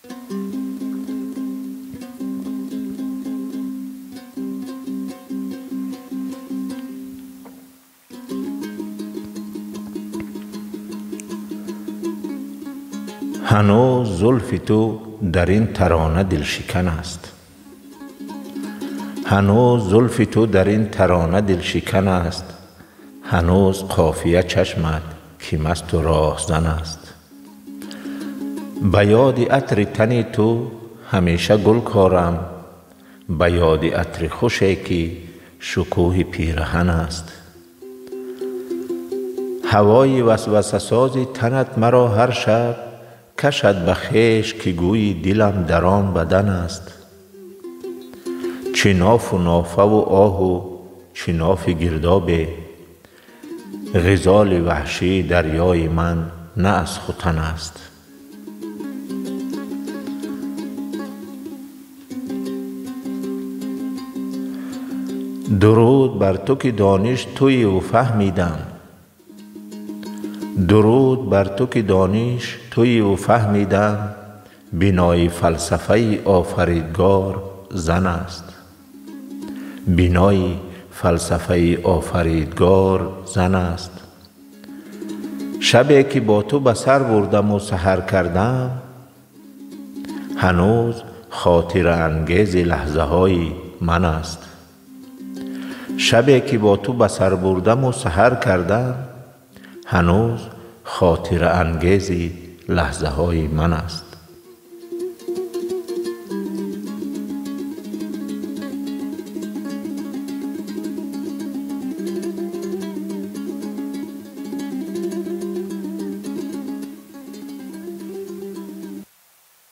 هنوز زلف تو در این ترانه دلشکن است، هنوز زلف تو در این ترانه دلشکن است، هنوز قافیه چشمت که مست و راهزن است. به یاد عطر تن تو همیشه گل کارم، به یاد عطر خوشی که شکوه پیرهن است. هوای وسوسه ساز تنت مرا هر شب کشد به خویش که گویی دلم در آن بدن است. چه ناف و نافه و آه و چه ناف گردابه، غزال وحشی دریای من نه از ختن است. درود بر تو که دانش تویی و فهمیدم، درود بر تو که دانش تویی و فهمیدم، بنای فلسفه آفریدگار زن است. بنای فلسفه آفریدگار زن است. شبی که با تو به سر بردم و سحر کردم، هنوز خاطر انگیز لحظه های من است. شبی که با تو به سر بردم و سحر کردم، هنوز خاطر انگیز لحظه های من است.